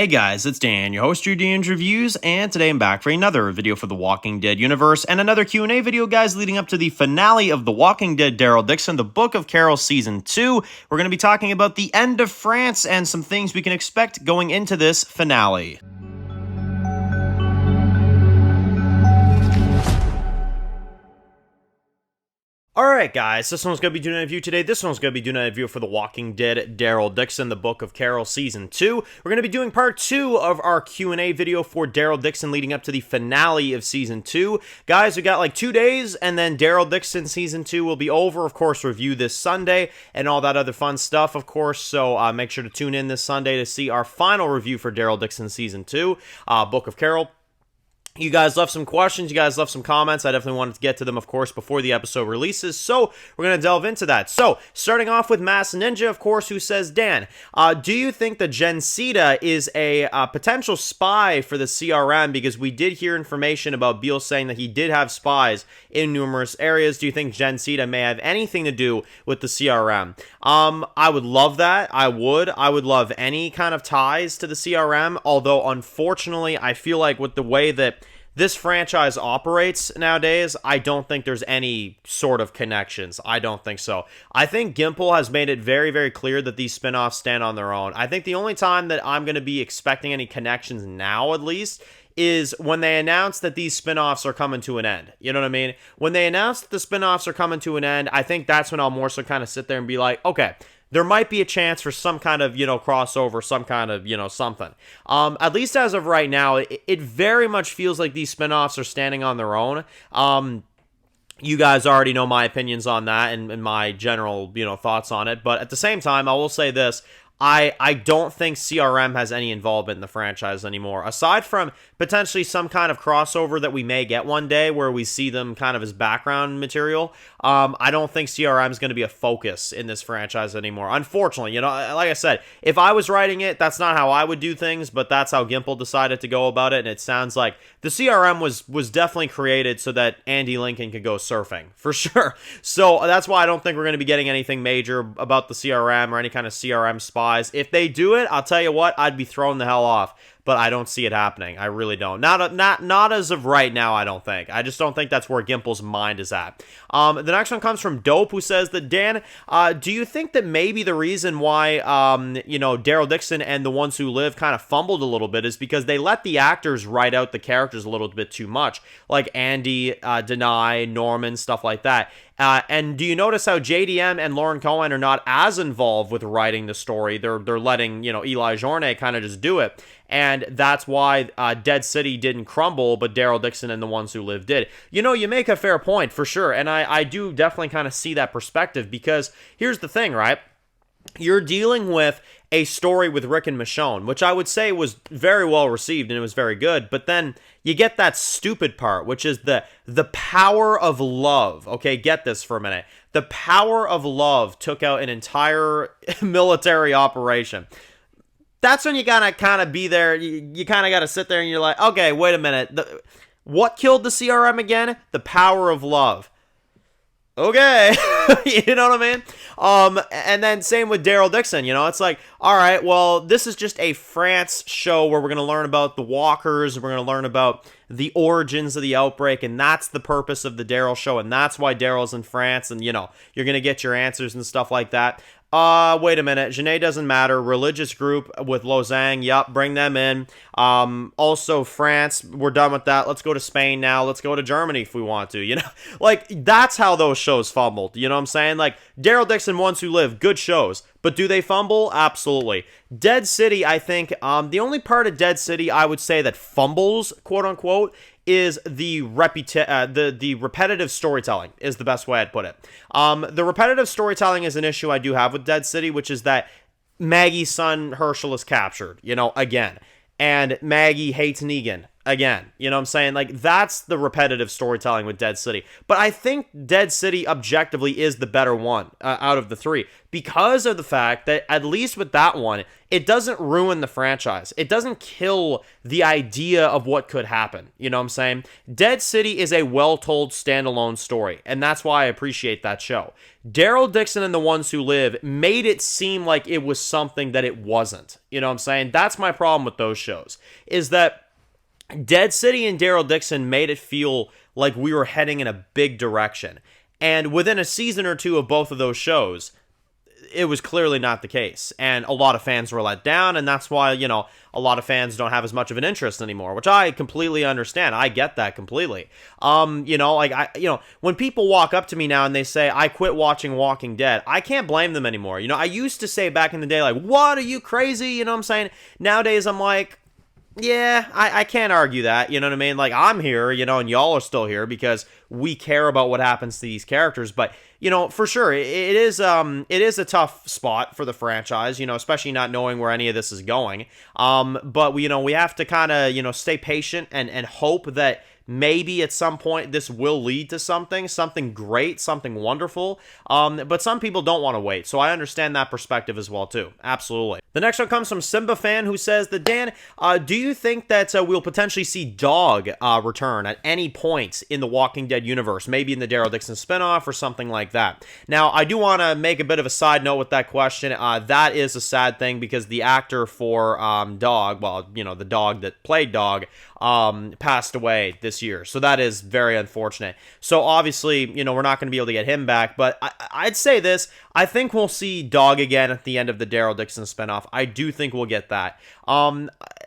Hey guys, it's Dan, your host, your Dan's Reviews, and today I'm back for another video for the Walking Dead universe, and another Q&A video, guys, leading up to the finale of The Walking Dead Daryl Dixon, The Book of Carol Season 2. We're going to be talking about the end of France and some things we can expect going into this finale. Alright guys, this one's going to be doing a review today. This one's going to be doing a review for The Walking Dead Daryl Dixon, The Book of Carol Season 2. We're going to be doing part 2 of our Q&A video for Daryl Dixon leading up to the finale of Season 2. Guys, we got like 2 days and then Daryl Dixon Season 2 will be over. Of course, review this Sunday and all that other fun stuff, of course. So make sure to tune in this Sunday to see our final review for Daryl Dixon Season 2, Book of Carol. You guys left some questions, you guys left some comments. I definitely wanted to get to them, of course, before the episode releases, so we're going to delve into that. So, starting off with Mass Ninja, of course, who says, Dan, do you think that Jensita is a potential spy for the CRM? Because we did hear information about Beale saying that he did have spies in numerous areas. Do you think Jensita may have anything to do with the CRM? I would love that. I would love any kind of ties to the CRM, although, unfortunately, I feel like with the way that this franchise operates nowadays, I don't think there's any sort of connections. I don't think so. I think Gimple has made it very, very clear that these spinoffs stand on their own. I think the only time that I'm going to be expecting any connections now, at least, is when they announce that these spinoffs are coming to an end. You know what I mean? When they announce that the spinoffs are coming to an end, I think that's when I'll more so kind of sit there and be like, okay, there might be a chance for some kind of, crossover, some kind of, something. At least as of right now, it very much feels like these spinoffs are standing on their own. You guys already know my opinions on that and my general, thoughts on it. But at the same time, I will say this. I don't think CRM has any involvement in the franchise anymore. Aside from potentially some kind of crossover that we may get one day where we see them kind of as background material, I don't think CRM is going to be a focus in this franchise anymore. Unfortunately, like I said, if I was writing it, that's not how I would do things, but that's how Gimple decided to go about it, and it sounds like the CRM was definitely created so that Andy Lincoln could go surfing, for sure. So that's why I don't think we're going to be getting anything major about the CRM or any kind of CRM spy. If they do it, I'll tell you what, I'd be thrown the hell off. But I don't see it happening. I really don't. Not as of right now, I don't think. I just don't think that's where Gimple's mind is at. The next one comes from Dope, who says that, Dan, do you think that maybe the reason why, Daryl Dixon and The Ones Who Live kind of fumbled a little bit is because they let the actors write out the characters a little bit too much, like Andy, Denai, Norman, stuff like that. And do you notice how JDM and Lauren Cohen are not as involved with writing the story? They're letting, Eli Journe kind of just do it. And that's why Dead City didn't crumble, but Daryl Dixon and The Ones Who Live did. You make a fair point, for sure. And I do definitely kind of see that perspective, because here's the thing, right? You're dealing with a story with Rick and Michonne, which I would say was very well received and it was very good. But then you get that stupid part, which is the power of love. Okay, get this for a minute. The power of love took out an entire military operation. That's when you gotta kind of be there. You kind of got to sit there and you're like, okay, wait a minute. What killed the CRM again? The power of love. Okay, you know what I mean? And then same with Daryl Dixon, it's like, all right, well, this is just a France show where we're going to learn about the walkers, we're going to learn about the origins of the outbreak, and that's the purpose of the Daryl show, and that's why Daryl's in France, and, you're going to get your answers and stuff like that. Wait a minute. Genet doesn't matter. Religious group with Lausanne. Yup, bring them in. Also, France. We're done with that. Let's go to Spain now. Let's go to Germany if we want to. Like, that's how those shows fumbled. You know what I'm saying? Like, Daryl Dixon, Ones Who Live, good shows. But do they fumble? Absolutely. Dead City, I think, the only part of Dead City I would say that fumbles, quote unquote, is the repetitive storytelling is the best way I'd put it. The repetitive storytelling is an issue I do have with Dead City, which is that Maggie's son Herschel is captured, again. And Maggie hates Negan again. You know what I'm saying? Like, that's the repetitive storytelling with Dead City. But I think Dead City objectively is the better one out of the three, because of the fact that, at least with that one, it doesn't ruin the franchise. It doesn't kill the idea of what could happen. You know what I'm saying? Dead City is a well-told standalone story, and that's why I appreciate that show. Daryl Dixon and The Ones Who Live made it seem like it was something that it wasn't. You know what I'm saying? That's my problem with those shows, is that Dead City and Daryl Dixon made it feel like we were heading in a big direction. And within a season or two of both of those shows, it was clearly not the case. And a lot of fans were let down, and that's why, you know, a lot of fans don't have as much of an interest anymore, which I completely understand. I get that completely. You know, like, when people walk up to me now and they say, I quit watching Walking Dead, I can't blame them anymore. You know, I used to say back in the day, like, what, are you crazy? You know what I'm saying? Nowadays, I'm like, yeah, I can't argue that, you know what I mean? Like, I'm here, you know, and y'all are still here because we care about what happens to these characters. But, you know, for sure, it is a tough spot for the franchise, you know, especially not knowing where any of this is going. But we have to kind of, you know, stay patient and hope that maybe at some point this will lead to something great, something wonderful. But some people don't want to wait, so I understand that perspective as well too. Absolutely. The next one comes from Simba Fan, who says that, Dan, do you think that we'll potentially see Dog return at any point in the Walking Dead universe, maybe in the Daryl Dixon spinoff or something like that? Now, I do want to make a bit of a side note with that question. That is a sad thing because the actor for Dog, well, you know, the dog that played Dog, passed away this year. So that is very unfortunate. So obviously, you know, we're not going to be able to get him back, but I'd say this. I think we'll see Dog again at the end of the Daryl Dixon spinoff. I do think we'll get that.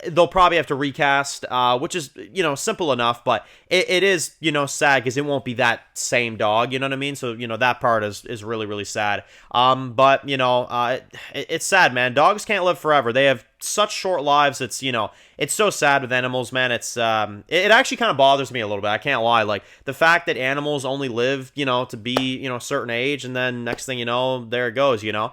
They'll probably have to recast, which is, you know, simple enough, but it is, you know, sad because it won't be that same Dog, you know what I mean? So, you know, that part is really, really sad. But, you know, it's sad, man. Dogs can't live forever. They have such short lives. It's, you know, it's so sad with animals, man. It's it actually kind of bothers me a little bit. I can't lie. Like, the fact that animals only live, you know, to be, you know, a certain age, and then next thing you know, there it goes, you know.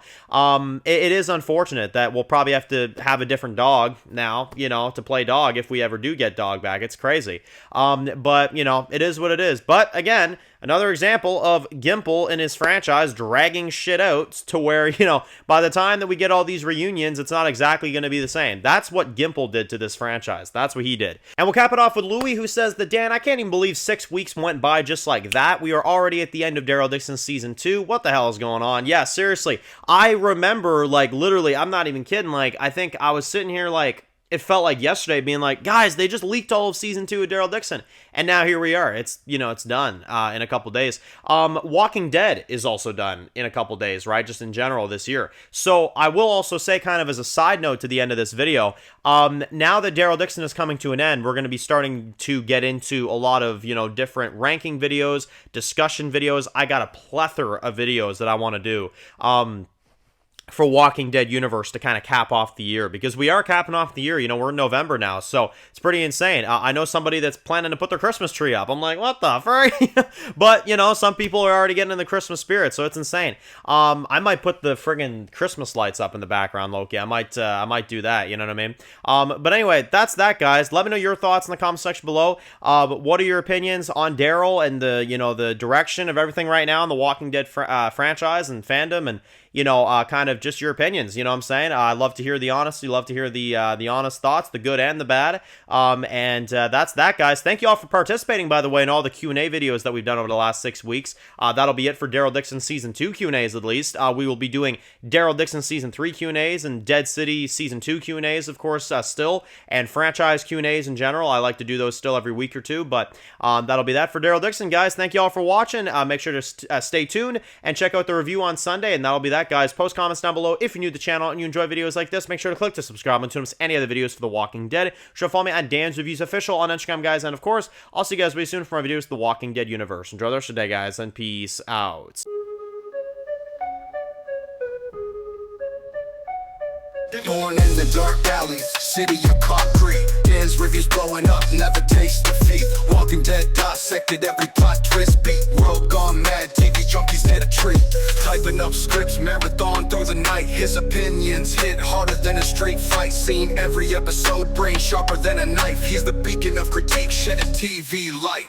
It is unfortunate that we'll probably have to have a different dog now, you know, to play Dog if we ever do get Dog back. It's crazy. But, you know, it is what it is. But again, another example of Gimple and his franchise dragging shit out to where, you know, by the time that we get all these reunions, it's not exactly going to be the same. That's what Gimple did to this franchise. That's what he did. And we'll cap it off with Louie, who says that, Dan, I can't even believe 6 weeks went by just like that. We are already at the end of Daryl Dixon's season 2. What the hell is going on? Yeah, seriously. I remember, like, literally, I'm not even kidding. Like, I think I was sitting here, like, it felt like yesterday being like, guys, they just leaked all of season 2 of Daryl Dixon. And now here we are. It's, you know, it's done in a couple days. Walking Dead is also done in a couple days, right? Just in general this year. So I will also say, kind of as a side note to the end of this video, now that Daryl Dixon is coming to an end, we're going to be starting to get into a lot of, you know, different ranking videos, discussion videos. I got a plethora of videos that I want to do. For Walking Dead universe to kind of cap off the year, because we are capping off the year. You know, we're in November now, so it's pretty insane. I know somebody that's planning to put their Christmas tree up. I'm like, what the frick? But, you know, some people are already getting in the Christmas spirit, so it's insane. I might put the friggin' Christmas lights up in the background, Loki. I might do that, you know what I mean? But anyway, that's that, guys. Let me know your thoughts in the comment section below. What are your opinions on Daryl and the, you know, the direction of everything right now in the Walking Dead franchise and fandom, and, you know, kind of just your opinions, you know what I'm saying? I love to hear the honesty, love to hear the honest thoughts, the good and the bad. And that's that, guys. Thank you all for participating, by the way, in all the Q&A videos that we've done over the last 6 weeks. That'll be it for Daryl Dixon Season 2 Q&As, at least. We will be doing Daryl Dixon Season 3 Q&As and Dead City Season 2 Q&As, of course, still, and franchise Q&As in general. I like to do those still every week or two, but that'll be that for Daryl Dixon, guys. Thank you all for watching. Make sure to stay tuned and check out the review on Sunday, and that'll be that, guys. Post comments down below if you're new to the channel and you enjoy videos like this. Make sure to click to subscribe and to miss any other videos for The Walking Dead. Sure, follow me at Dan's Reviews Official on Instagram, guys, and of course, I'll see you guys very soon for my videos for The Walking Dead universe. Enjoy the rest of the day, guys, and peace out. Born in the dark alleys, city of concrete. Dan's reviews blowing up, never taste defeat. Walking Dead dissected every plot twist beat. World gone mad, TV junkies did a treat. Type whipping up scripts, marathon through the night. His opinions hit harder than a street fight scene. Every episode, brain sharper than a knife. He's the beacon of critique, shed a TV light.